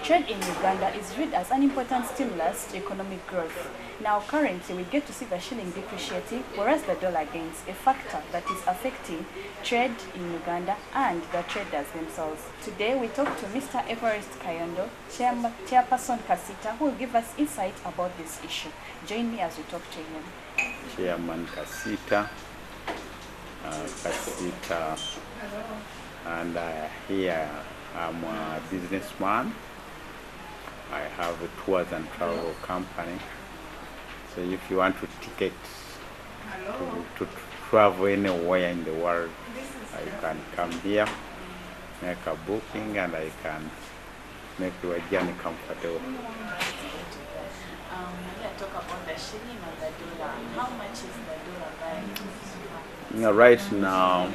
Trade in Uganda is viewed as an important stimulus to economic growth. Now currently we get to see the shilling depreciating, whereas the dollar gains, a factor that is affecting trade in Uganda and the traders themselves. Today we talk to Mr. Evarest Kayondo, Chairperson KACITA, who will give us insight about this issue. Join me as we talk to him. Chairman KACITA, and here I'm a businessman. I have a tours and travel company. So if you want to ticket to travel anywhere in the world, you can come here, make a booking, and I can make your journey comfortable. Let's talk about the shilling and the dollar. How much is the dollar buying? Right now,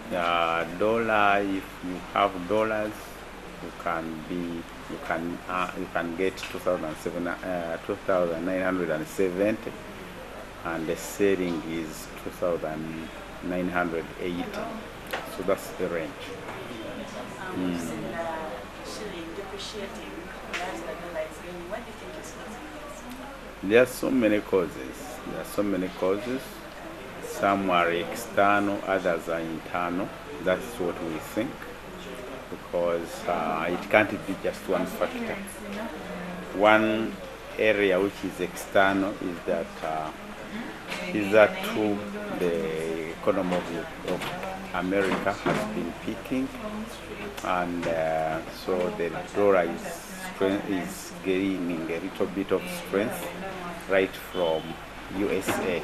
the dollar, if you have dollars, you can get 2,970, and the selling is 2,980. So that's the range. We've seen the shilling depreciating, whereas the dollar is gaining. What do you think is causing this? There are so many causes. Some are external, others are internal. That's what we think, because it can't be just one factor. One area which is external is that too, the economy of America has been peaking, and so the dollar is gaining a little bit of strength right from USA.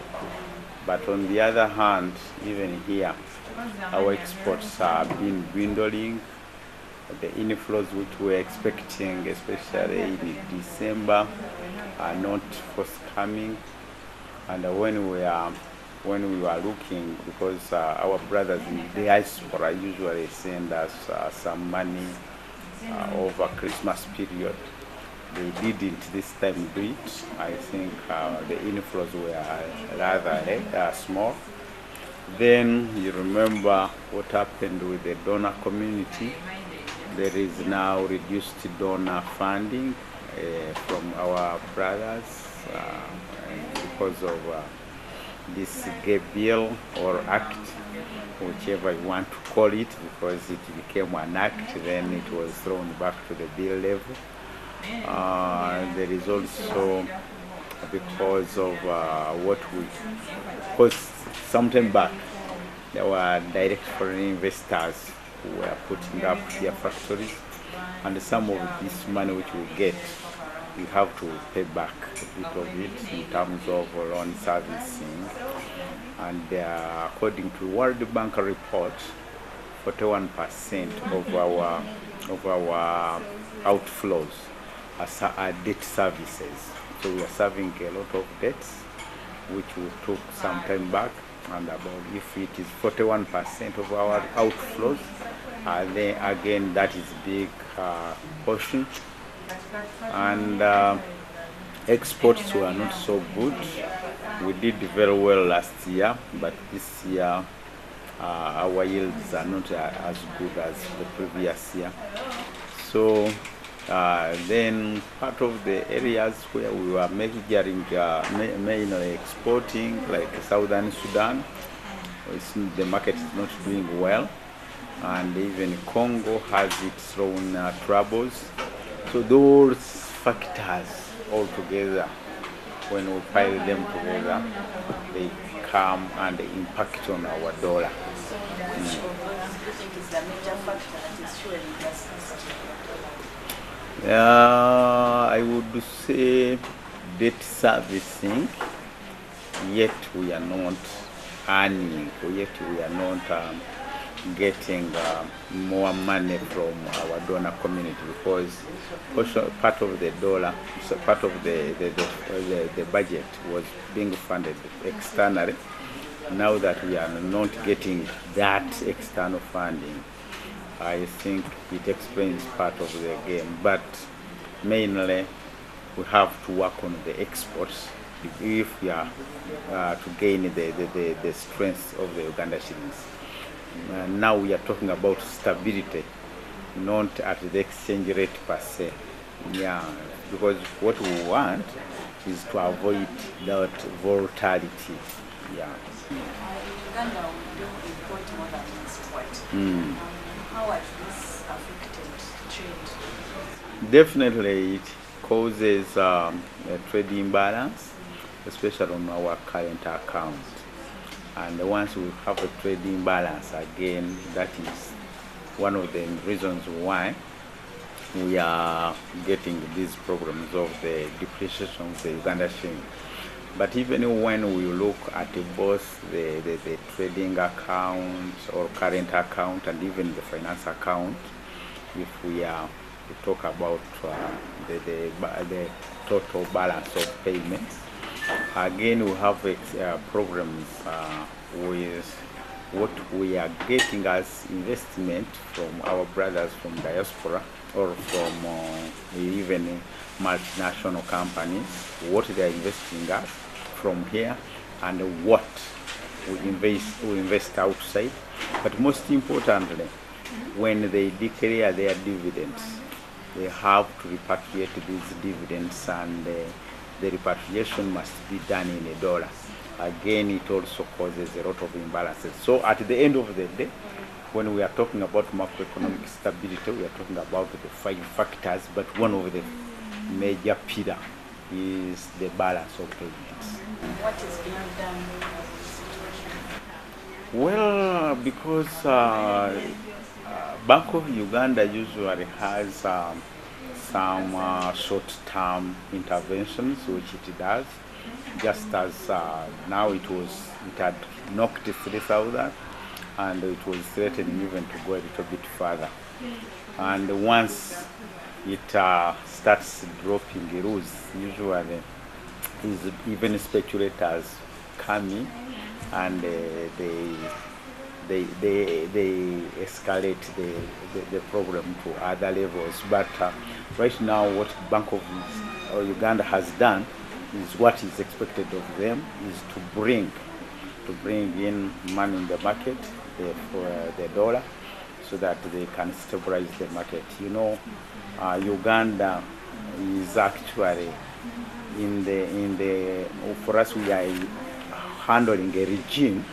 But on the other hand, even here, our exports have been dwindling. The inflows which we're expecting, especially in December, are not forthcoming. And when we were looking, because our brothers in the diaspora usually send us some money over Christmas period, they didn't this time do it. I think the inflows were rather small. Then you remember what happened with the donor community. There is now reduced donor funding from our brothers because of this gay bill or act, whichever you want to call it, because it became an act, then it was thrown back to the bill level. There is also because of because sometime back there were direct foreign investors who were putting up their factories, and some of this money which we get, we have to pay back a bit of it in terms of loan servicing. And according to World Bank report, 41% of our outflows are debt services. So we are serving a lot of debts, which we took some time back, and about if it is 41% of our outflows, then again that is big portion. And exports were not so good. We did very well last year, but this year our yields are not as good as the previous year. So then part of the areas where we were mainly exporting, like Southern Sudan, the market is not doing well, and even Congo has its own troubles. So those factors all together, when we pile them together, they come and they impact on our dollar. So which of those do you think is the major factor that is fueling this? I would say debt servicing, yet we are not earning, yet we are not getting more money from our donor community, because part of the dollar, so part of the budget was being funded externally. Now that we are not getting that external funding, I think it explains part of the game. But mainly we have to work on the exports if we are to gain the strength of the Uganda shillings. Now we are talking about stability not at the exchange rate per se. Yeah, because what we want is to avoid that volatility. Yeah. Uganda we do import more than export. How has this affected trade? Definitely, it causes a trade imbalance, especially on our current account. And once we have a trade imbalance, again, that is one of the reasons why we are getting these problems of the depreciation of the Uganda shilling. But even when we look at both the trading account or current account and even the finance account, if we talk about the total balance of payments, again we have problems with what we are getting as investment from our brothers from diaspora or from even multinational companies, what they are investing us from here and what we invest outside. But most importantly, when they declare their dividends, they have to repatriate these dividends, and the repatriation must be done in a dollar. Again, it also causes a lot of imbalances. So at the end of the day, when we are talking about macroeconomic stability, we are talking about the 5 factors, but one of the major pillar is the balance of payments. What is being done? Well, because Bank of Uganda usually has some short-term interventions, which it does. Just as now it had knocked 3,000, and it was threatening even to go a little bit further. And once it starts dropping rules, usually is even speculators coming and they escalate the problem to other levels. But right now, what Bank of Uganda has done is what is expected of them is to bring in money in the market for the dollar, so that they can stabilize the market. You know, Uganda is actually for us, we are handling a regime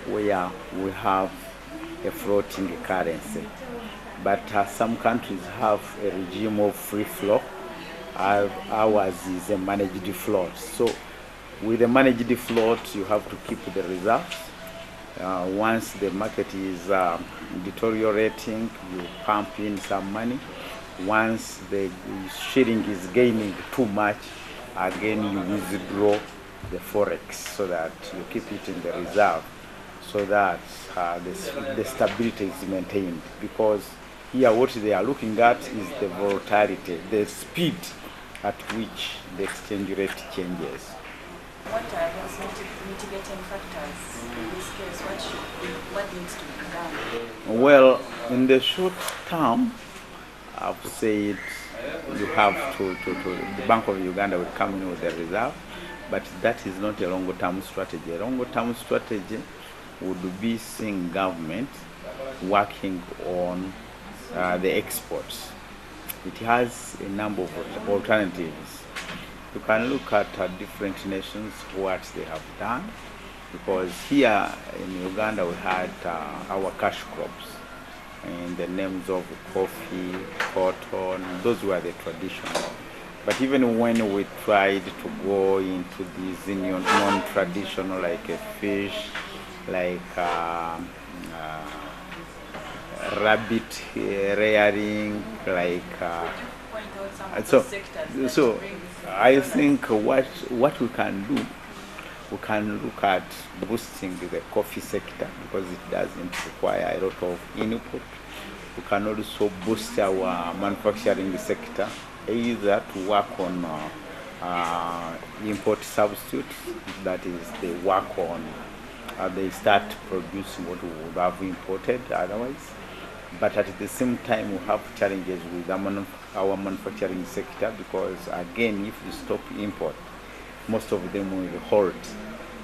where we have a floating currency, but some countries have a regime of free flow. Ours is a managed float. So with a managed float, you have to keep the reserves. Once the market is deteriorating, you pump in some money. Once the shilling is gaining too much, again you withdraw the forex, so that you keep it in the reserve, so that the stability is maintained. Because here what they are looking at is the volatility, the speed at which the exchange rate changes. What are those mitigating factors in this case? What needs to be done? Well, in the short term, I've said you have to the Bank of Uganda will come in with the reserve, but that is not a longer-term strategy. A longer-term strategy would be seeing government working on the exports. It has a number of alternatives. You can look at different nations, what they have done, because here in Uganda we had our cash crops, and the names of coffee, cotton, those were the traditional. But even when we tried to go into these non-traditional, like a fish, like rabbit rearing, like so I think what we can do, we can look at boosting the coffee sector, because it doesn't require a lot of input. We can also boost our manufacturing sector, either to work on import substitutes, that is, they work on they start producing what we would have imported otherwise. But at the same time, we have challenges with our manufacturing sector, because again, if you stop import, most of them will halt,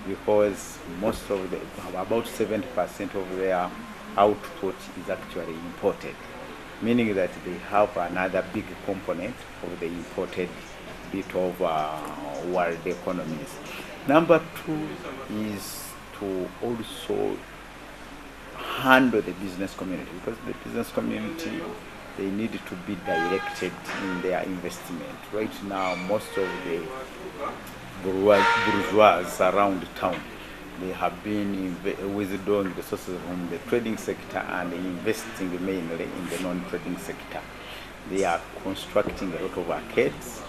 because most of about 70% of their output is actually imported. meaning that they have another big component of the imported bit of world economies. Number two is to also handle the business community, because the business community, they need to be directed in their investment. Right now, most of the bourgeois around town, they have been withdrawing resources from the trading sector and investing mainly in the non-trading sector. They are constructing a lot of arcades,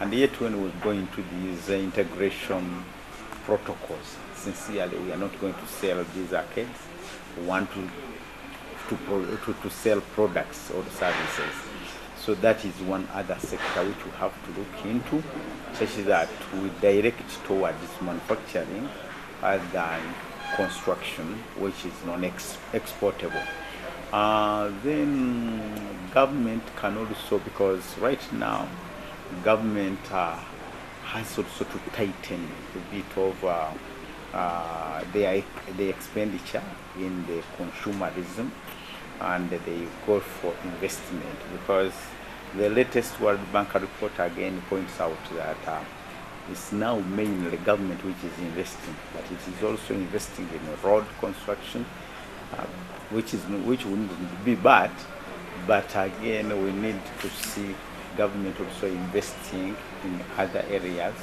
and yet when we go into these integration protocols, sincerely, we are not going to sell these arcades. We want to sell products or services. So that is one other sector which we have to look into, such that we direct towards manufacturing rather than construction, which is non-exportable. Then government can also, because right now government has also to tighten a bit of the expenditure in the consumerism, and they go for investment, because the latest World Bank report again points out that it's now mainly government which is investing, but it is also investing in road construction, which wouldn't be bad, but again we need to see government also investing in other areas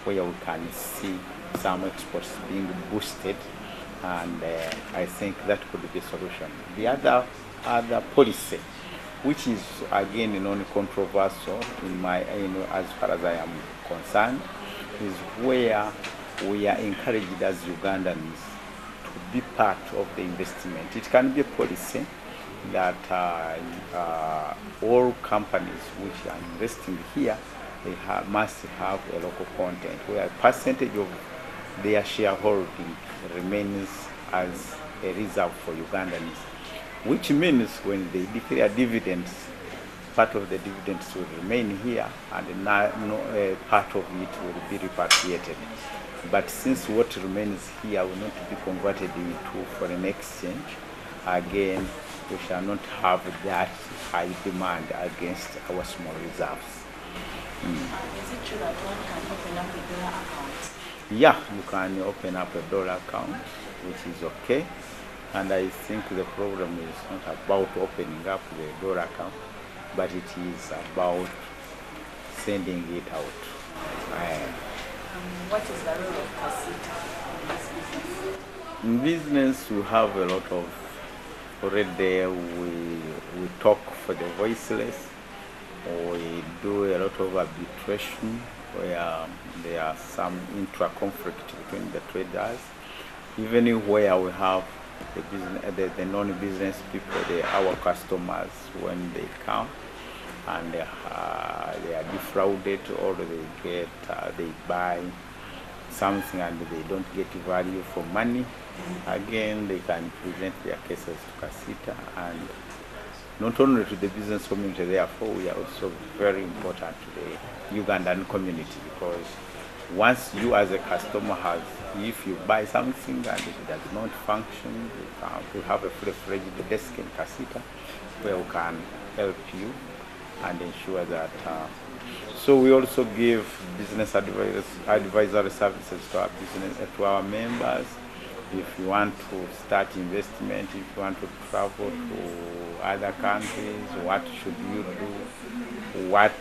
where we can see some exports being boosted, and I think that could be a solution. The other policy, which is again non-controversial in my, as far as I am concerned, is where we are encouraged as Ugandans to be part of the investment. It can be a policy that all companies which are investing here, they must have a local content, where a percentage of their shareholding remains as a reserve for Ugandans, which means when they declare dividends, part of the dividends will remain here and part of it will be repatriated. But since what remains here will not be converted into foreign exchange, again, we shall not have that high demand against our small reserves. Is it true that one can open up a dollar account? Yeah, you can open up a dollar account, which is okay. And I think the problem is not about opening up the dollar account, but it is about sending it out. What is the role of KACITA in this business? In business, we have a lot of, already we talk for the voiceless, we do a lot of arbitration where there are some intra-conflict between the traders, even where we have the non-business people, our customers, when they come and they are defrauded, or they buy something and they don't get value for money. Again, they can present their cases to KACITA, and not only to the business community, therefore we are also very important to the Ugandan community, because once you as a customer if you buy something and it does not function, we have a full-fledged desk in KACITA where we can help you and ensure that. So we also give business advisory services to our members. If you want to start investment, if you want to travel to other countries, what should you do? What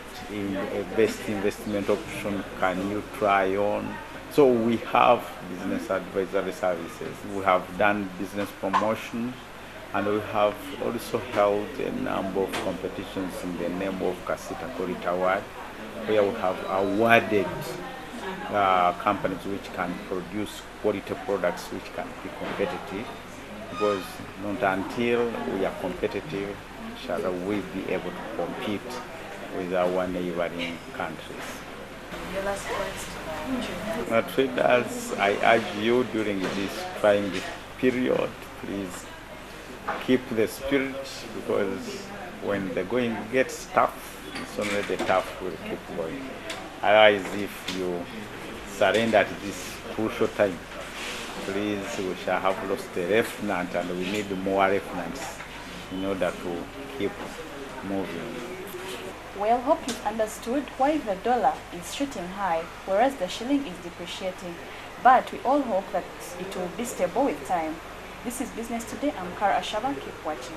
best investment option can you try on? So we have business advisory services. We have done business promotions, and we have also held a number of competitions in the name of KACITA Quality Award, where we have awarded companies which can produce quality products which can be competitive, because not until we are competitive shall we be able to compete with our neighboring countries. Your last words to the traders? Traders, I urge you during this trying period, please keep the spirit, because when the going gets tough, it's only the tough will keep going. Otherwise, if you surrender at this crucial time, please, we shall have lost a revenant, and we need more revenants in order to keep moving. Well, hope you've understood why the dollar is shooting high, whereas the shilling is depreciating. But we all hope that it will be stable with time. This is Business Today. I'm Kara Ashaba. Keep watching.